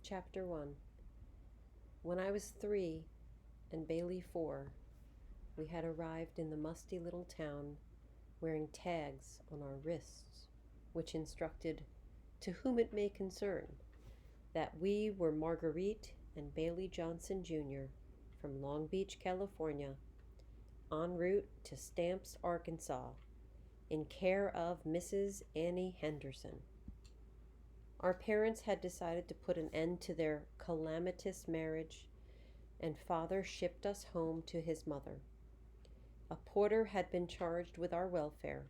Chapter 1. When I was 3 and Bailey 4, we had arrived in the musty little town wearing tags on our wrists, which instructed, "To whom it may concern," that we were Marguerite and Bailey Johnson Jr. from Long Beach, California, en route to Stamps, Arkansas, in care of Mrs. Annie Henderson. Our parents had decided to put an end to their calamitous marriage, and father shipped us home to his mother. A porter had been charged with our welfare.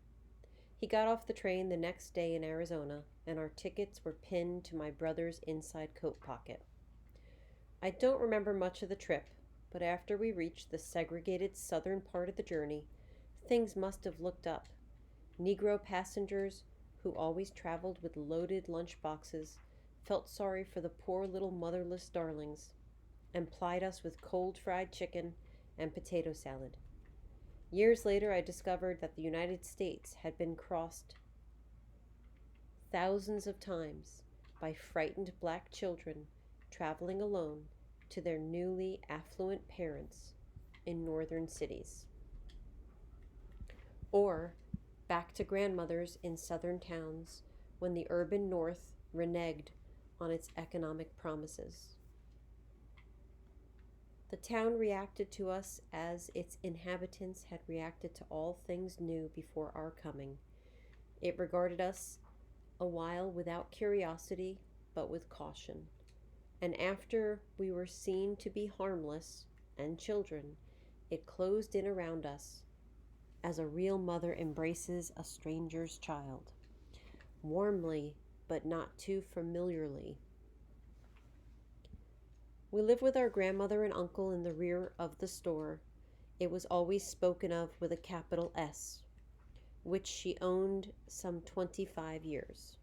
He got off the train the next day in Arizona, and our tickets were pinned to my brother's inside coat pocket. I don't remember much of the trip, but after we reached the segregated southern part of the journey, things must have looked up. Negro passengers, who always traveled with loaded lunch boxes, felt sorry for the poor little motherless darlings and plied us with cold fried chicken and potato salad. Years later, I discovered that the United States had been crossed thousands of times by frightened black children traveling alone to their newly affluent parents in northern cities, or back to grandmothers in southern towns when the urban north reneged on its economic promises. The town reacted to us as its inhabitants had reacted to all things new before our coming. It regarded us a while without curiosity, but with caution. And after we were seen to be harmless and children, it closed in around us as a real mother embraces a stranger's child, warmly but not too familiarly. We lived with our grandmother and uncle in the rear of the store. It was always spoken of with a capital S, which she owned some 25 years.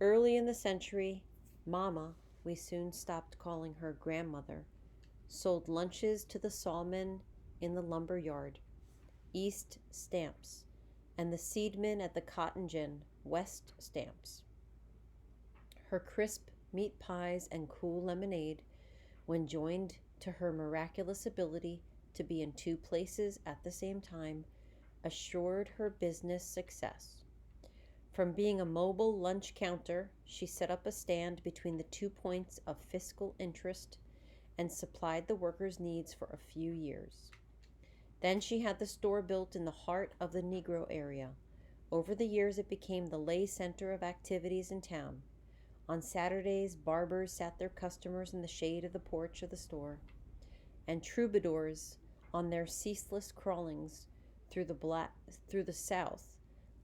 Early in the century, Mama, we soon stopped calling her grandmother, sold lunches to the sawmen in the lumber yard, East Stamps, and the seedmen at the cotton gin, West Stamps. Her crisp meat pies and cool lemonade, when joined to her miraculous ability to be in two places at the same time, assured her business success. From being a mobile lunch counter, she set up a stand between the 2 points of fiscal interest and supplied the workers' needs for a few years. Then she had the store built in the heart of the Negro area. Over the years, it became the lay center of activities in town. On Saturdays, barbers sat their customers in the shade of the porch of the store, and troubadours, on their ceaseless crawlings through the South,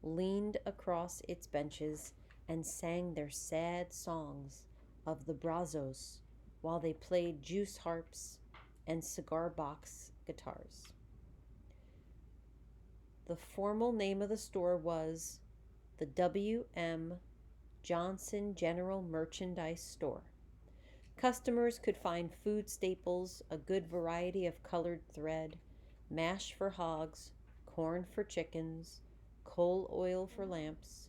leaned across its benches and sang their sad songs of the Brazos while they played juice harps and cigar box guitars. The formal name of the store was the W.M. Johnson General Merchandise Store. Customers could find food staples, a good variety of colored thread, mash for hogs, corn for chickens, coal oil for lamps,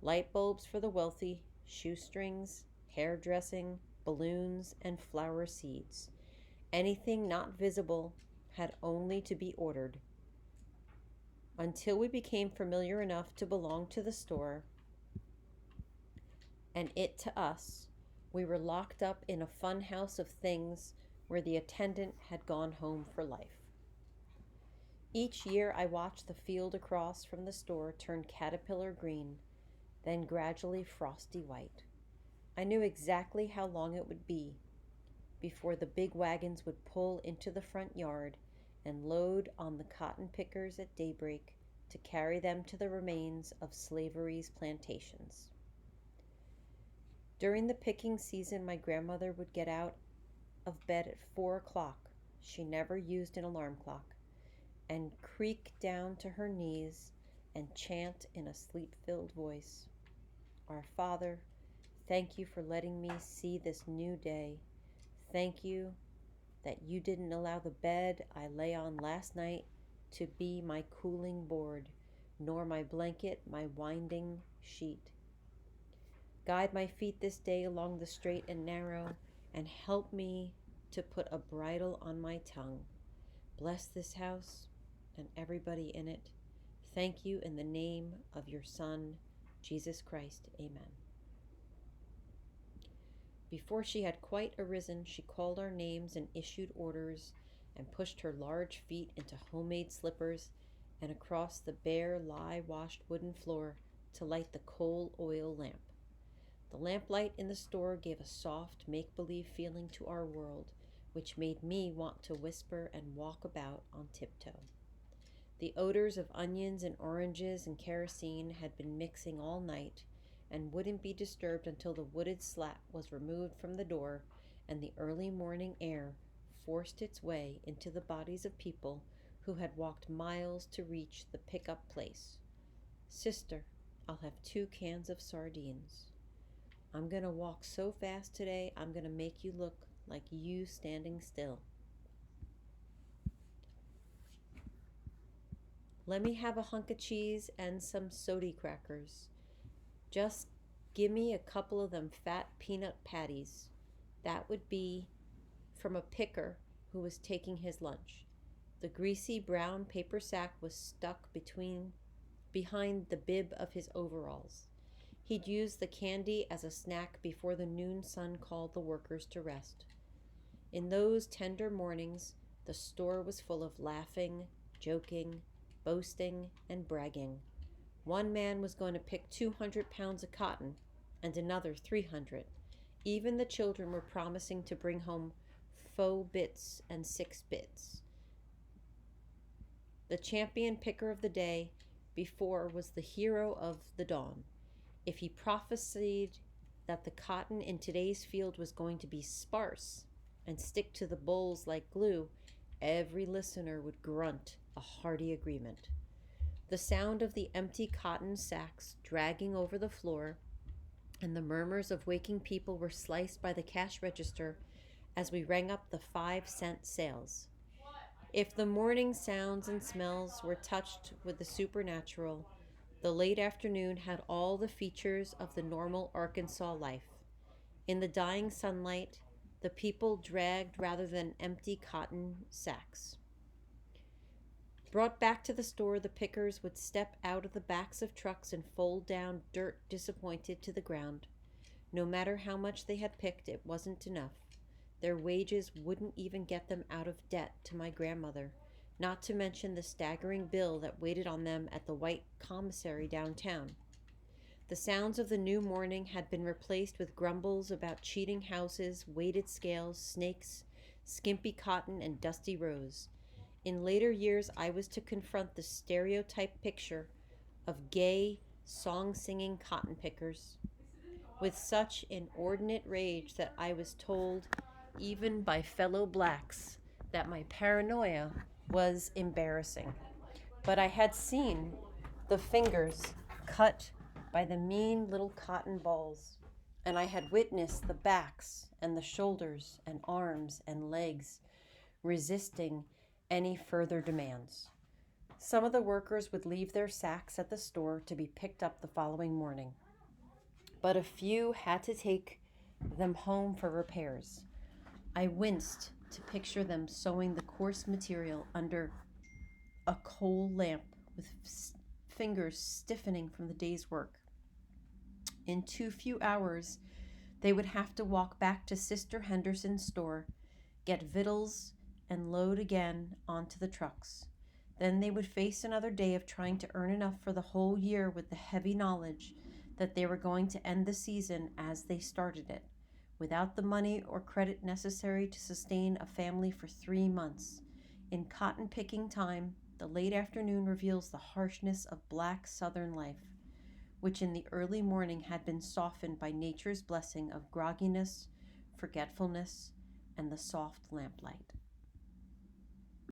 light bulbs for the wealthy, shoestrings, hairdressing, balloons, and flower seeds. Anything not visible had only to be ordered. Until we became familiar enough to belong to the store, and it to us, we were locked up in a fun house of things where the attendant had gone home for life. Each year I watched the field across from the store turn caterpillar green, then gradually frosty white. I knew exactly how long it would be before the big wagons would pull into the front yard and load on the cotton pickers at daybreak to carry them to the remains of slavery's plantations. During the picking season, my grandmother would get out of bed at 4 o'clock. She never used an alarm clock, and creak down to her knees and chant in a sleep-filled voice, "Our Father, thank you for letting me see this new day. Thank you that you didn't allow the bed I lay on last night to be my cooling board, nor my blanket my winding sheet. Guide my feet this day along the straight and narrow, and help me to put a bridle on my tongue. Bless this house and everybody in it. Thank you in the name of your Son, Jesus Christ. Amen. Before she had quite arisen, she called our names and issued orders, and pushed her large feet into homemade slippers and across the bare, lye-washed wooden floor to light the coal oil lamp. The lamplight in the store gave a soft, make-believe feeling to our world, which made me want to whisper and walk about on tiptoe. The odors of onions and oranges and kerosene had been mixing all night, and wouldn't be disturbed until the wooded slat was removed from the door and the early morning air forced its way into the bodies of people who had walked miles to reach the pickup place. Sister, I'll have 2 cans of sardines. I'm going to walk so fast today, I'm going to make you look like you standing still. Let me have a hunk of cheese and some sody crackers. Just give me a couple of them fat peanut patties. That would be from a picker who was taking his lunch. The greasy brown paper sack was stuck behind the bib of his overalls. He'd used the candy as a snack before the noon sun called the workers to rest. In those tender mornings, the store was full of laughing, joking, boasting, and bragging. One man was going to pick 200 pounds of cotton, and another 300. Even the children were promising to bring home faux bits and 6 bits. The champion picker of the day before was the hero of the dawn. If he prophesied that the cotton in today's field was going to be sparse and stick to the bolls like glue, every listener would grunt a hearty agreement. The sound of the empty cotton sacks dragging over the floor and the murmurs of waking people were sliced by the cash register as we rang up the 5-cent sales. If the morning sounds and smells were touched with the supernatural, the late afternoon had all the features of the normal Arkansas life. In the dying sunlight, the people dragged rather than empty cotton sacks. Brought back to the store, the pickers would step out of the backs of trucks and fold down dirt disappointed to the ground. No matter how much they had picked, it wasn't enough. Their wages wouldn't even get them out of debt to my grandmother, not to mention the staggering bill that waited on them at the white commissary downtown. The sounds of the new morning had been replaced with grumbles about cheating houses, weighted scales, snakes, skimpy cotton, and dusty rows. In later years, I was to confront the stereotyped picture of gay, song-singing cotton pickers with such inordinate rage that I was told, even by fellow blacks, that my paranoia was embarrassing. But I had seen the fingers cut by the mean little cotton balls, and I had witnessed the backs and the shoulders and arms and legs resisting any further demands. Some of the workers would leave their sacks at the store to be picked up the following morning, but a few had to take them home for repairs. I winced to picture them sewing the coarse material under a coal lamp with fingers stiffening from the day's work. In too few hours, they would have to walk back to Sister Henderson's store, get victuals, and load again onto the trucks. Then they would face another day of trying to earn enough for the whole year with the heavy knowledge that they were going to end the season as they started it, without the money or credit necessary to sustain a family for 3 months. In cotton picking time, the late afternoon reveals the harshness of black southern life, which in the early morning had been softened by nature's blessing of grogginess, forgetfulness, and the soft lamplight.